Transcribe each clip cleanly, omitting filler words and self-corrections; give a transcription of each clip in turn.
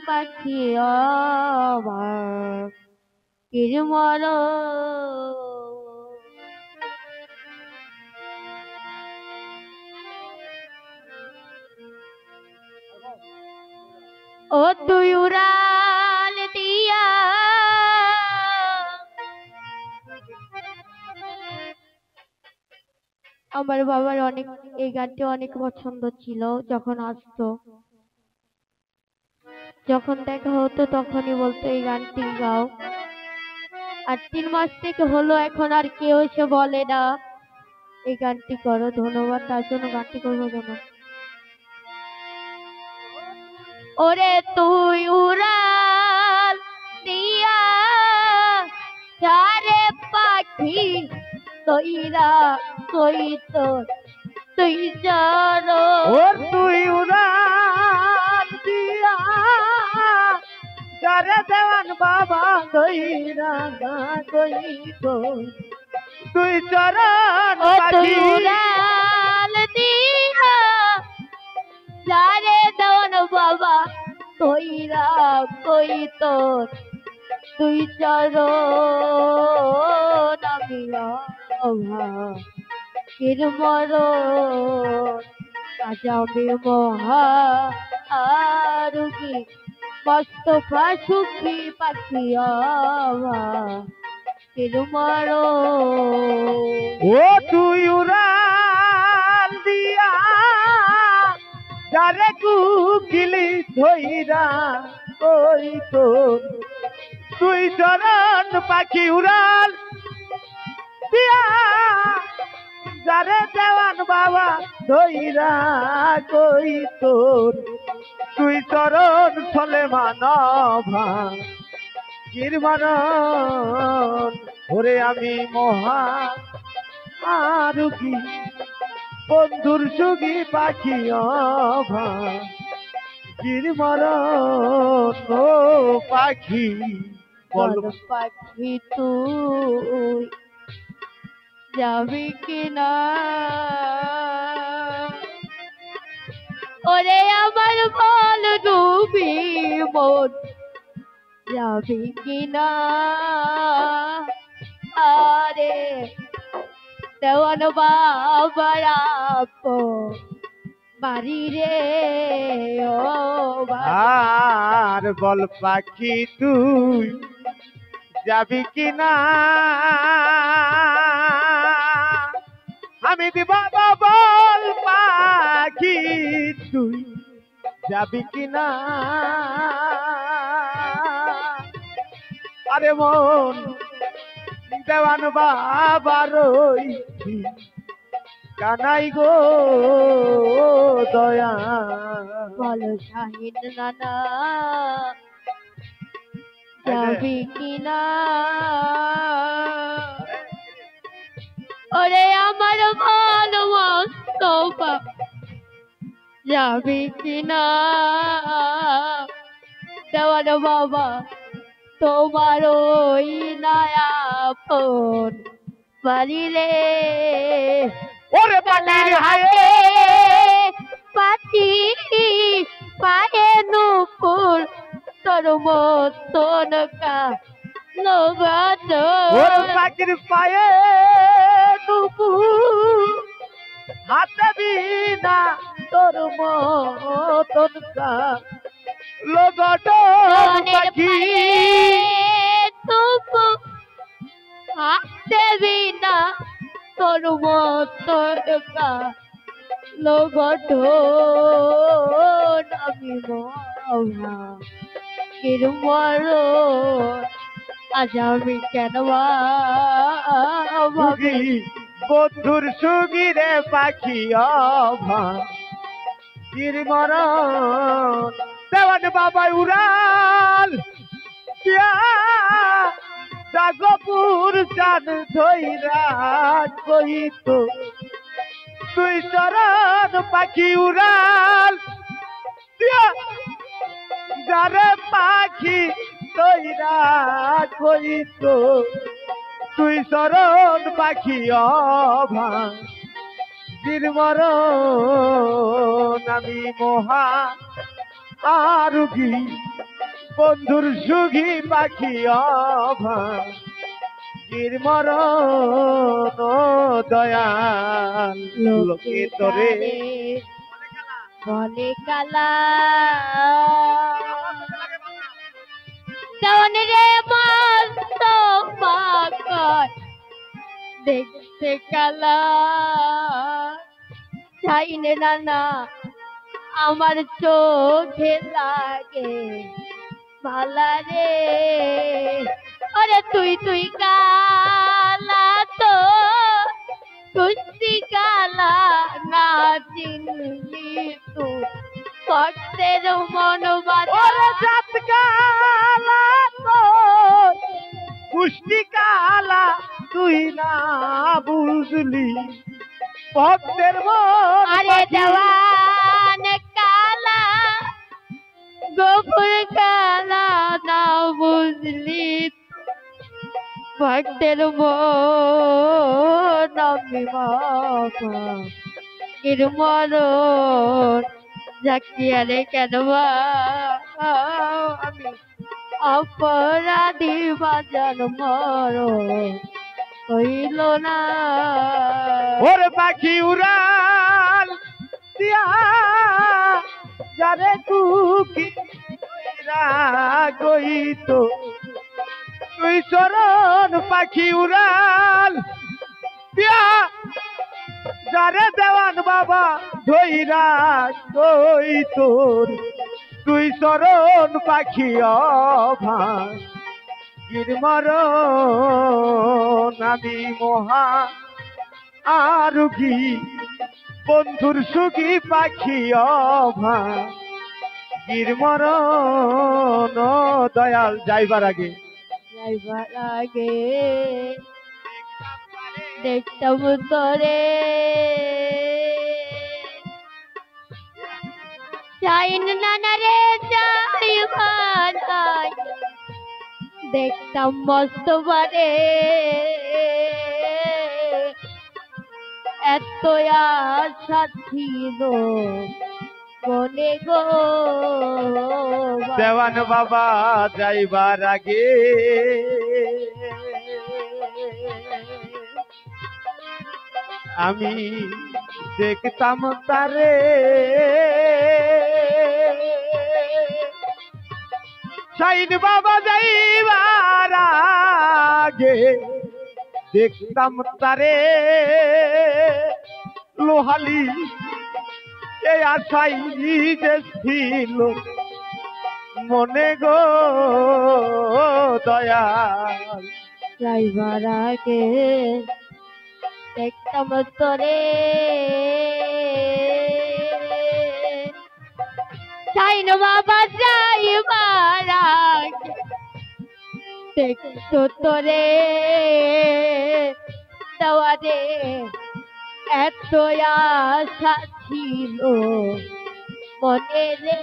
পাখি আমার কিরমর ও তুই উড়াল দিয়া আমার বাবার অনেক এই গানটি অনেক পছন্দ ছিল। যখন আসতো, যখন দেখা হতো তখনই বলতো এই গানটি গাও। আর 3 মাস থেকে হলো এখন আর কেউ এসে বলে না এই গানটি করো। ধন্যবাদ তার জন্য, গানটি করবো জন্য। ওরে তুই উড়াল দিয়া চারে পাখি তৈরা কই তো তুই জানো। ওর তুই উড়াল দিয়া যারে দেওয়ান বাবা দইরা কই তো তুই চরণ তুই উড়াল দিয়া যারে দেওয়ান বাবা তৈরা কই তোর তুই চরণ আমি কিরমর আজামে মহা আরুগি মস্তফা সুখী পাখি আমার কিরমর ও তুই উড়াল দিয়া যারে কুকিলি ধইরা কই তো তুই চরণ পাখি উড়াল দিয়া যারে দেওয়ান বাবা ধইরা কই তোর তুই চরণ ছলে মানভা গিরমারণ ওরে আমি মহা আরুগি বন্ধুর সুগি পাখি অভা গিরমারণ ও পাখি বল পাখি তুই যাবি কিনা ওরে আমার বল ডুবি মন যাবি কিনা আরে দেওয়ান বাবার বাড়ি রে ও আর বল পাখি তুই যাবি কিনা আমি দিব বল পাখি তুই যাবি কিনা আরে মন দেওয়ান বাবার কানাই গো দয়া বলো শাহিন নানা যাবি কিনা ওরে আমার ভালো মস্তফা যাবি কিনা দেওয়ান বাবা তোমার ওই নয়া ফোন বাড়ি রে ওরে পাখির হায়ে পাখি পায়ে নুপুর তোর মতন কা লোগাত ওরে পাখির পায়ে নুপুর হাতে বিনা তোর মতন কা লোগট পাখি নুপুর হাতে বিনা তোর মতন কা লোগট আমি মহা কিরমর আজ আমি কেন ভাবি বন্ধুর সুগিরে পাখি অভা গিরমরণ দেওয়ান বাবা উড়াল জাগপুর চান ধইরা কইত তুই চরণ পাখি উড়াল যারে পাখি তৈরা কইত তুই চরণ পাখি অভা গিরমরণ আমি মহা আরুগি বন্ধুর সুখী পাখি অভাব মরণ দয়াল লোকে তোরে বলে কালা দেওয়ান রে মস্ত পাকর দেখতে কালা চাইলে না আমার চোখে লাগে ভালা রে আরে তুই কালা তো কুস্তি কালা না চিনলি তুই ভক্তের মন ওরে জাত কালা তো পুষ্টি কালা তুই না বুঝলি ভক্তের মন আরে দেওয়ান কালা গোপুর কালা না বুঝলি ভক্তের মন আমি বাবা মরণ জাকিয়ারে কেন আমি অপরাধী বাজার মরণ হইল না ওরে পাখি উড়াল দিয়া যারে কুকি গইত তুই চরণ পাখি উড়াল দিয়া যারে দেওয়ান বাবা ধইরা কই তোর তুই চরণ পাখি অভাব মরণ আমি মহা আরুগী বন্ধুর সুখী পাখি অভাব মরণ দয়াল যাইবার আগে দেখতাম তোরে চাইন নানা রে যাইবার দেখতাম মস্ত বারে এত আশা ছিল মনে গো দেওয়ান বাবা যাইবার আগে আমি দেখতাম তারে সাইন বাবা যাইবার আগে দেখতাম তারে লোহালি এই আশাই যে ছিল মনে গো দয়াল যাইবার আগে দেখতাম তোরে চাইন বাবা যাইবার আগে দেখতো তোরে দেওয়ারে এত আশা ছিল মনে রে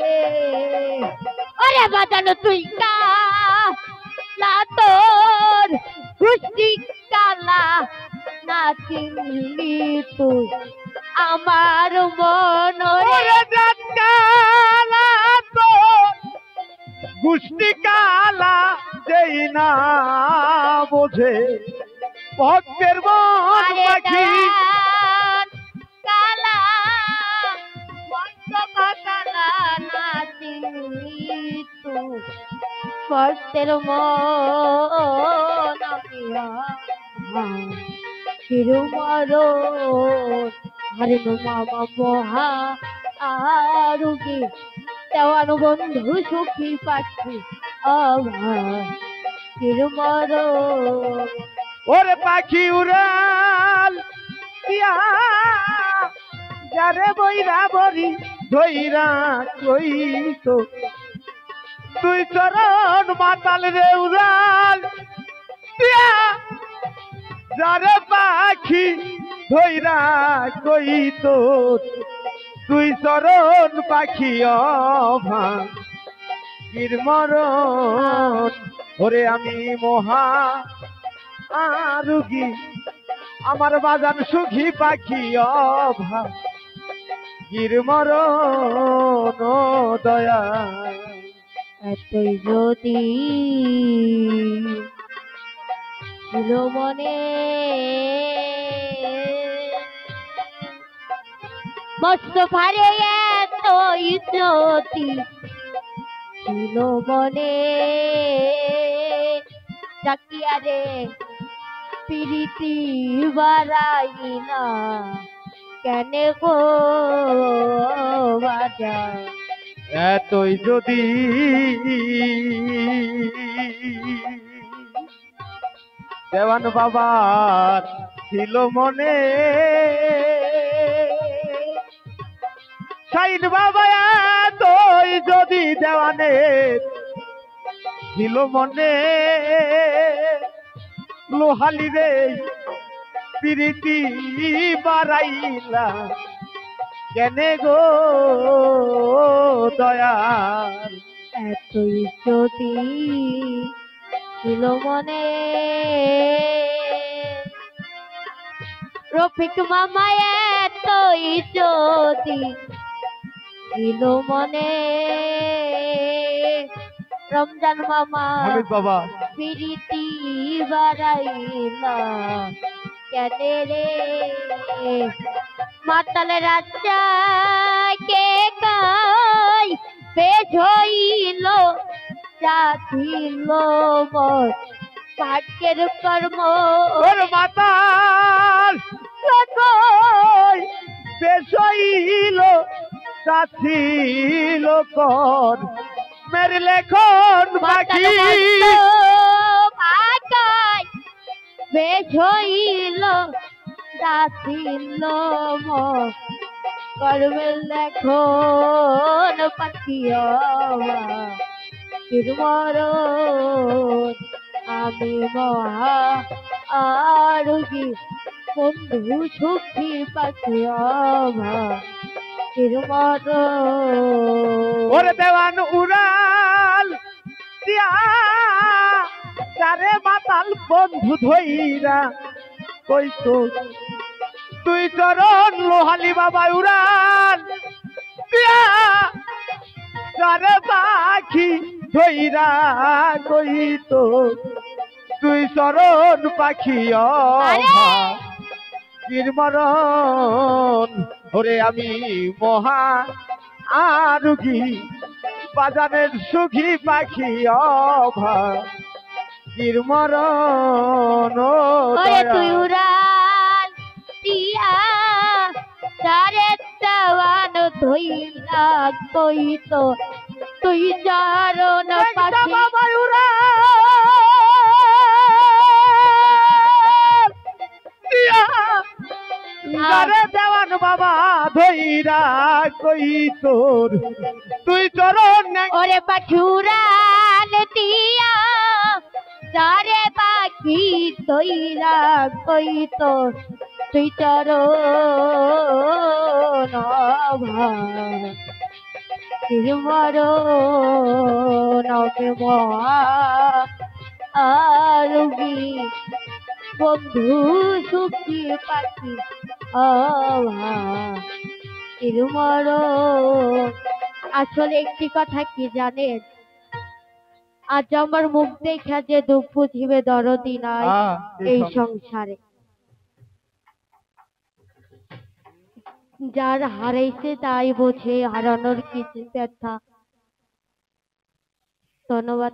ওরে বাজানো তুই কালা তোর কুষ্টি কালা না চিনলি তুই আমার মন ওরে জাত কালা তো গুষ্টি কালা যেই না বোঝে ভক্তের মন পাখি কালা মস্ত কালা না চিনলি তুই ভক্তের মন চিরমর হরে মামা মহা আরুগী দেওয়ান বন্ধু সুখী পাখি চিরমর ওরে পাখি উড়াল দিয়া যারে বইরা বরি ধইরা কই তো তুই চরণ মাতাল রে উড়াল দিয়া যারে পাখি ধইরা কই তো তুই চরণ পাখি অভাব মরণ ওরে আমি মহা আরুগী আমার বাজান সুখী পাখি অভাব মরণ দয়া এতই যদি ছিল মনে মস্ত ভারে এতই যদি ছিল মনে চাকিয়া রে প্রীতি বাড়াই না কেনে গো বাজা এতই যদি দেওয়ান বাবার ছিল মনে সাইন বাবা এতই যদি দেওয়ানের ছিল মনে লোহালি রে প্রীতি বাড়াইলা কেনে গো দয়াল এতই যদি ছিল মনে রফিক মামা এতই যদি ছিল মনে রমজান মামা হামিদ বাবা প্রীতি বাড়াইলা কেনে রে মাতালে রাজা কে গাই বেশ হইল চাছিল মোর ভাগ্যের কর্ম ওর মাতাল কই বেশইল সাথিল কর মেরে লেখন বাকি ভাগাই বেশ হইল চাছিল মোর কর্মের লেখন পাখিয়া মরণ আমি মহা আরোগী বন্ধু সুখী পাখি মরণ ওরে দেওয়ান উড়াল দিয়া তারে মাতাল বন্ধু ধইরা কই তো তুই চরণ লোহালি বাবা উড়াল দিয়া তারে পাখি ধইরা কই তো তুই চরণ পাখি মরণ ওরে আমি মহা আরুগী বাজারের সুখী পাখি অভা মরণ ওরে তুই উড়াল দিয়া তারে দেওয়ান ধইলা কই তো তুই চরণ পাখি বাবা উড়াল দিয়া তারে দেওয়ান বাবা ধইরা কই তোর তুই চরণ ওরে পাখুরাল দিয়া তারে পাখি তৈরা কই তো তুই চরণ মরণ আরুগী বন্ধু সুখী পাখি মরণ আসলে একটি কথা কি জানেন আজ আমার মুখ দেখা যে দুঃখ বুঝিবে দরদি নাই এই সংসারে যার হারাইছে তাই বোঝে হারানোর কিছু ব্যথা ধন্যবাদ।